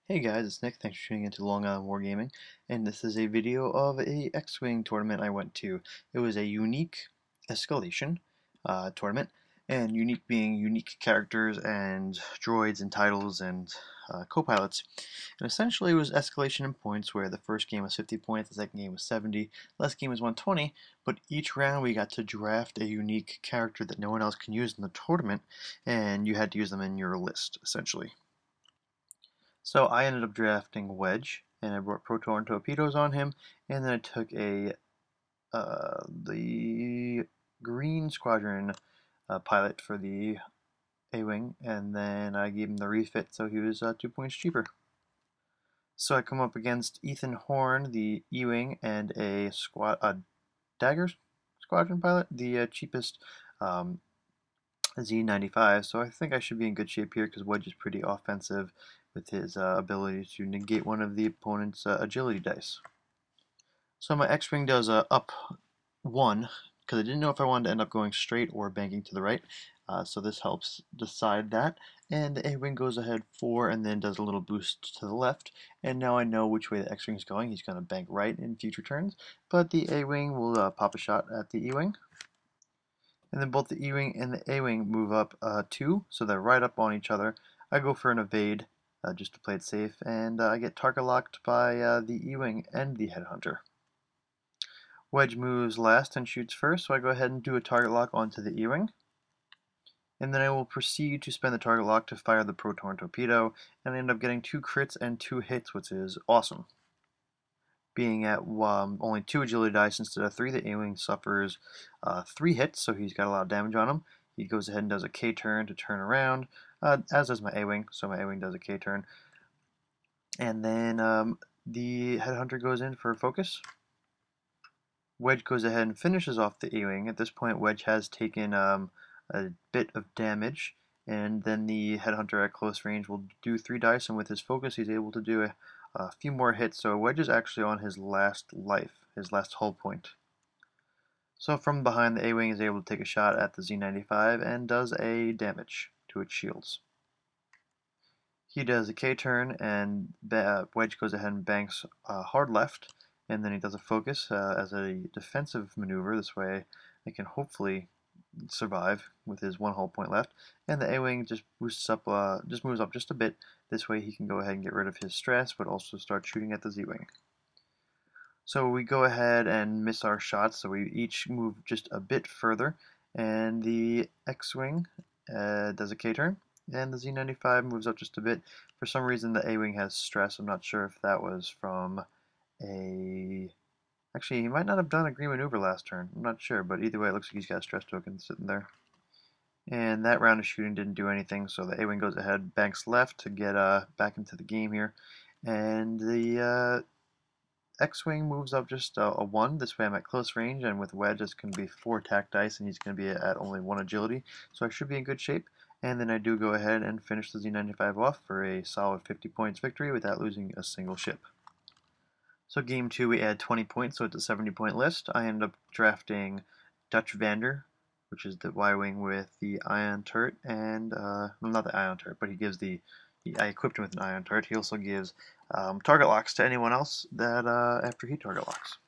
Hey guys, it's Nick. Thanks for tuning into Long Island Wargaming, and this is a video of a X-Wing tournament I went to. It was a unique Escalation tournament, and unique being unique characters and droids and titles and co-pilots. And essentially it was escalation in points where the first game was 50 points, the second game was 70, last game was 120, but each round we got to draft a unique character that no one else can use in the tournament, and you had to use them in your list, essentially. So I ended up drafting Wedge, and I brought proton torpedoes on him, and then I took the Green Squadron pilot for the A-wing, and then I gave him the refit, so he was 2 points cheaper. So I come up against Ethan Horn, the E-wing, and a Dagger Squadron pilot, the cheapest Z95, so I think I should be in good shape here because Wedge is pretty offensive with his ability to negate one of the opponent's agility dice. So my X-Wing does up 1 because I didn't know if I wanted to end up going straight or banking to the right, so this helps decide that. And the A-Wing goes ahead 4 and then does a little boost to the left, and now I know which way the X-Wing is going. He's going to bank right in future turns, but the A-Wing will pop a shot at the E-Wing. And then both the E-wing and the A-wing move up 2, so they're right up on each other. I go for an evade just to play it safe, and I get target locked by the E-wing and the headhunter. Wedge moves last and shoots first, so I go ahead and do a target lock onto the E-wing. And then I will proceed to spend the target lock to fire the proton torpedo, and I end up getting 2 crits and 2 hits, which is awesome. Being at only 2 agility dice instead of 3, the A-wing suffers 3 hits, so he's got a lot of damage on him. He goes ahead and does a K-turn to turn around, as does my A-wing, so my A-wing does a K-turn. And then the headhunter goes in for focus. Wedge goes ahead and finishes off the A-wing. At this point, Wedge has taken a bit of damage, and then the headhunter at close range will do 3 dice, and with his focus, he's able to do a few more hits. So Wedge is actually on his last life, his last hull point. So from behind, the A-wing is able to take a shot at the Z95 and does a damage to its shields. He does a K-turn, and Wedge goes ahead and banks hard left, and then he does a focus as a defensive maneuver. This way, they can hopefully survive with his 1 hull point left. And the A-wing just moves up just a bit. This way, he can go ahead and get rid of his stress, but also start shooting at the Z-wing. So we go ahead and miss our shots, so we each move just a bit further, and the X-Wing does a K-turn, and the Z95 moves up just a bit. For some reason, the A-Wing has stress. I'm not sure if that was from a... Actually, he might not have done a green maneuver last turn. I'm not sure, but either way, it looks like he's got a stress token sitting there. And that round of shooting didn't do anything, so the A-Wing goes ahead, banks left to get back into the game here. And the X-Wing moves up just a 1. This way I'm at close range, and with Wedge it's going to be 4 attack dice, and he's going to be at only 1 agility, so I should be in good shape. And then I do go ahead and finish the Z95 off for a solid 50 points victory without losing a single ship. So game 2 we add 20 points, so it's a 70-point list. I end up drafting Dutch Vander, which is the Y-Wing with the ion turret, and, well, not the ion turret, but he gives I equipped him with an ion turret. He also gives target locks to anyone else that after he target locks.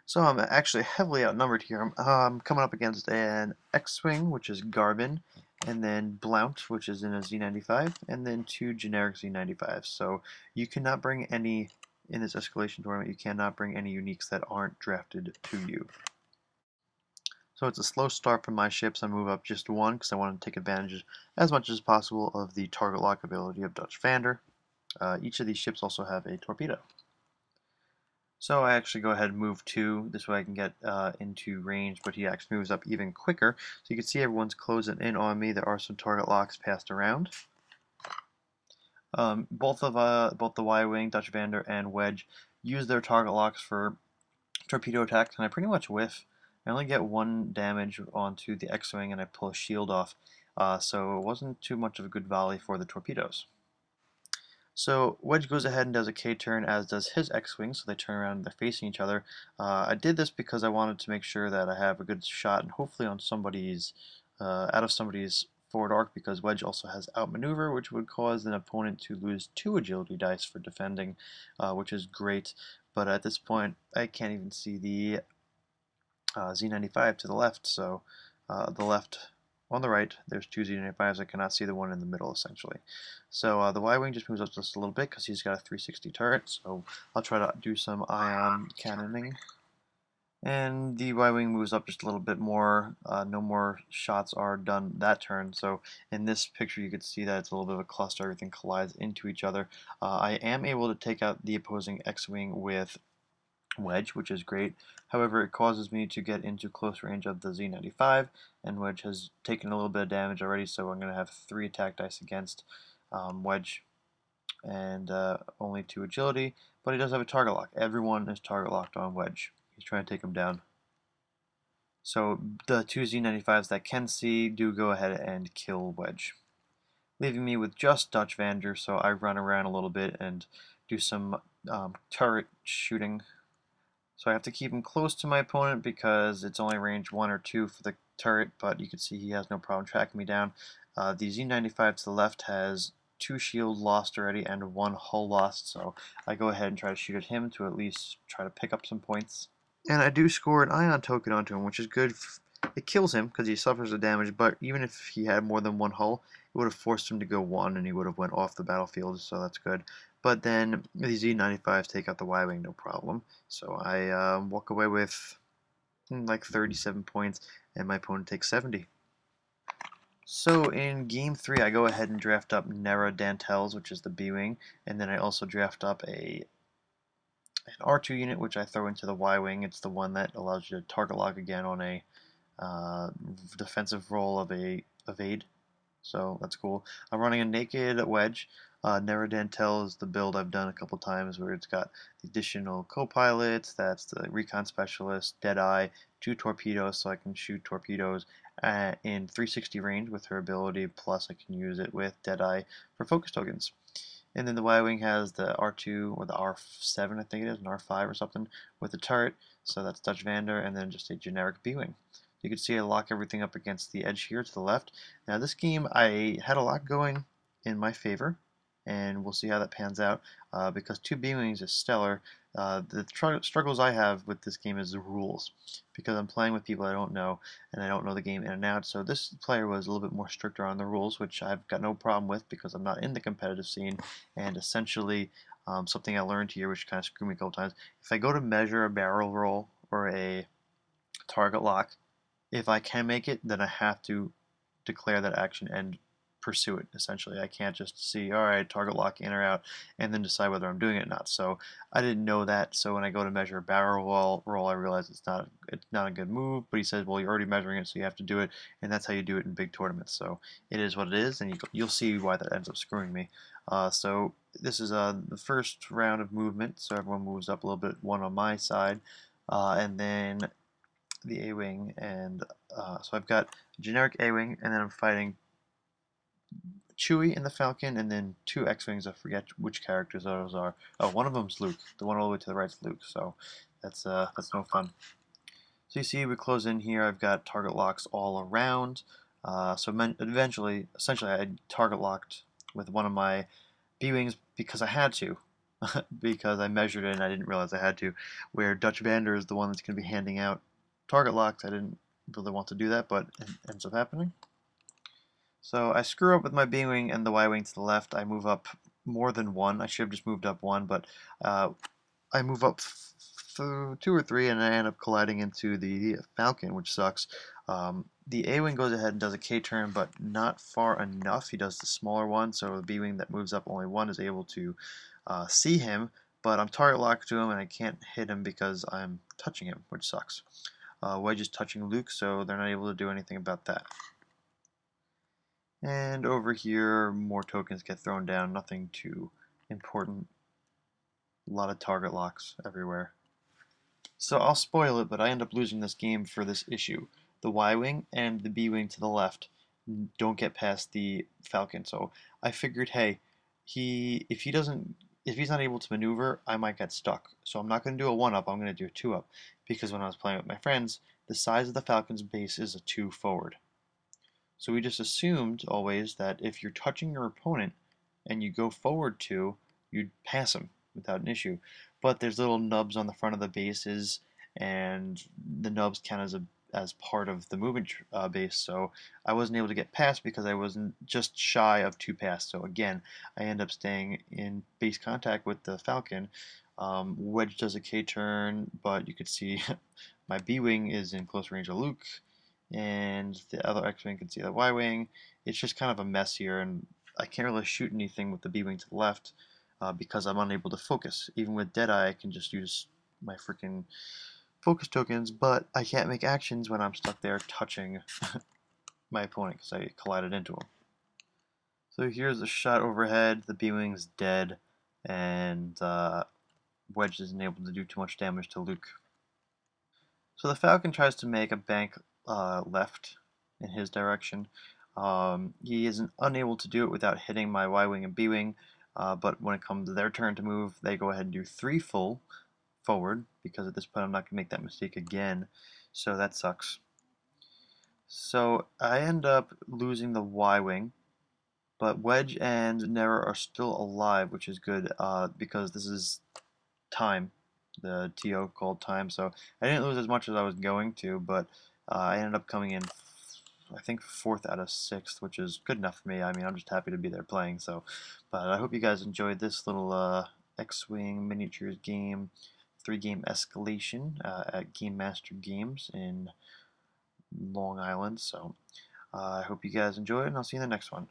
So I'm actually heavily outnumbered here. I'm coming up against an X-Wing, which is Garbin, and then Blount, which is in a Z95, and then 2 generic Z95s. So you cannot bring any, in this escalation tournament, you cannot bring any uniques that aren't drafted to you. So it's a slow start for my ships. I move up just 1 because I want to take advantage as much as possible of the target lock ability of Dutch Vander. Each of these ships also have a torpedo. So I actually go ahead and move 2, this way I can get into range, but he actually moves up even quicker. So you can see everyone's closing in on me. There are some target locks passed around. Both the Y-Wing, Dutch Vander, and Wedge use their target locks for torpedo attacks, and I pretty much whiff. I only get 1 damage onto the X-Wing, and I pull a shield off, so it wasn't too much of a good volley for the torpedoes. So Wedge goes ahead and does a K-turn, as does his X-Wing, so they turn around and they're facing each other. I did this because I wanted to make sure that I have a good shot, and hopefully on somebody's, out of somebody's forward arc because Wedge also has outmaneuver, which would cause an opponent to lose 2 agility dice for defending, which is great. But at this point, I can't even see the Z95 to the left, so the left on the right, there's 2 Z95s. I cannot see the one in the middle, essentially. So the Y-Wing just moves up just a little bit because he's got a 360 turret, so I'll try to do some ion cannoning. And the Y-Wing moves up just a little bit more. No more shots are done that turn. So in this picture, you can see that it's a little bit of a cluster. Everything collides into each other. I am able to take out the opposing X-Wing with Wedge, which is great. However, it causes me to get into close range of the Z95, and Wedge has taken a little bit of damage already, so I'm going to have 3 attack dice against Wedge and only 2 agility, but he does have a target lock. Everyone is target locked on Wedge. He's trying to take him down. So the 2 Z95s that can see do go ahead and kill Wedge, leaving me with just Dutch Vander, so I run around a little bit and do some turret shooting. So I have to keep him close to my opponent because it's only range 1 or 2 for the turret, but you can see he has no problem tracking me down. The Z95 to the left has 2 shield lost already and 1 hull lost, so I go ahead and try to shoot at him to at least try to pick up some points. And I do score an ion token onto him, which is good. It kills him because he suffers the damage, but even if he had more than 1 hull, it would have forced him to go 1 and he would have went off the battlefield, so that's good. But then these Z95s take out the Y-Wing no problem. So I walk away with like 37 points and my opponent takes 70. So in game 3 I go ahead and draft up Nera Dantels, which is the B-Wing, and then I also draft up an R2 unit, which I throw into the Y-Wing. It's the one that allows you to target lock again on a defensive roll of a evade. So that's cool. I'm running a naked Wedge. Neradantel is the build I've done a couple times where it's got the additional co-pilots, that's the recon specialist, Deadeye, 2 torpedoes so I can shoot torpedoes in 360 range with her ability, plus I can use it with Deadeye for focus tokens. And then the Y-Wing has the R2 or the R7, I think it is, an R5 or something, with the turret, so that's Dutch Vander, and then just a generic B-Wing. You can see I lock everything up against the edge here to the left. Now this game I had a lot going in my favor, and we'll see how that pans out. Because 2 B-Wings is stellar, the struggles I have with this game is the rules. Because I'm playing with people I don't know, and I don't know the game in and out, so this player was a little bit more stricter on the rules, which I've got no problem with because I'm not in the competitive scene, and essentially something I learned here, which kind of screwed me a couple times, if I go to measure a barrel roll or a target lock, if I can make it, then I have to declare that action and pursue it, essentially. I can't just see, all right, target lock in or out, and then decide whether I'm doing it or not. So I didn't know that, so when I go to measure a barrel roll, I realize it's not a good move, but he says, well, you're already measuring it, so you have to do it, and that's how you do it in big tournaments. So it is what it is, and you'll see why that ends up screwing me. So this is the first round of movement, so everyone moves up a little bit, one on my side, and then the A-Wing, and so I've got a generic A-Wing, and then I'm fighting Chewie and the Falcon, and then 2 X-Wings. I forget which characters those are. Oh, one of them's Luke. The one all the way to the right is Luke, so that's no fun. So you see we close in here. I've got target locks all around. Essentially, I target locked with one of my B-Wings because I had to. Because I measured it and I didn't realize I had to, where Dutch Vander is the one that's going to be handing out target locks. I didn't really want to do that, but it ends up happening. So I screw up with my B-Wing and the Y-Wing to the left. I move up more than 1. I should have just moved up 1, but I move up 2 or 3 and I end up colliding into the Falcon, which sucks. The A-Wing goes ahead and does a K-turn, but not far enough. He does the smaller one, so the B-Wing that moves up only 1 is able to see him, but I'm target locked to him and I can't hit him because I'm touching him, which sucks. Wedge is touching Luke, so they're not able to do anything about that. And over here, more tokens get thrown down, nothing too important. A lot of target locks everywhere. So I'll spoil it, but I end up losing this game for this issue. The Y-Wing and the B-Wing to the left don't get past the Falcon, so I figured, hey, if he's not able to maneuver, I might get stuck. So I'm not going to do a 1-up, I'm going to do a 2-up. Because when I was playing with my friends, the size of the Falcon's base is a 2 forward. So we just assumed always that if you're touching your opponent and you go forward two, you'd pass him without an issue. But there's little nubs on the front of the bases, and the nubs count as part of the movement base. So I wasn't able to get past because I wasn't just shy of two pass. So again, I end up staying in base contact with the Falcon. Wedge does a K turn, but you could see my B wing is in close range of Luke, and the other X-wing can see the Y-wing. It's just kind of a mess here, and I can't really shoot anything with the B-wing to the left because I'm unable to focus. Even with Deadeye, I can just use my freaking focus tokens, but I can't make actions when I'm stuck there touching my opponent because I collided into him. So here's a shot overhead. The B-wing's dead, and Wedge isn't able to do too much damage to Luke. So the Falcon tries to make a bank left in his direction. He is unable to do it without hitting my Y-wing and B-wing, but when it comes to their turn to move, they go ahead and do 3 full forward, because at this point I'm not going to make that mistake again, so that sucks. So I end up losing the Y-wing, but Wedge and Nera are still alive, which is good, because this is time, the TO called time, so I didn't lose as much as I was going to, but I ended up coming in, I think, 4th out of 6th, which is good enough for me. I mean, I'm just happy to be there playing, so, but I hope you guys enjoyed this little X-Wing miniatures game, 3-game escalation at Game Master Games in Long Island, so I hope you guys enjoy it, and I'll see you in the next one.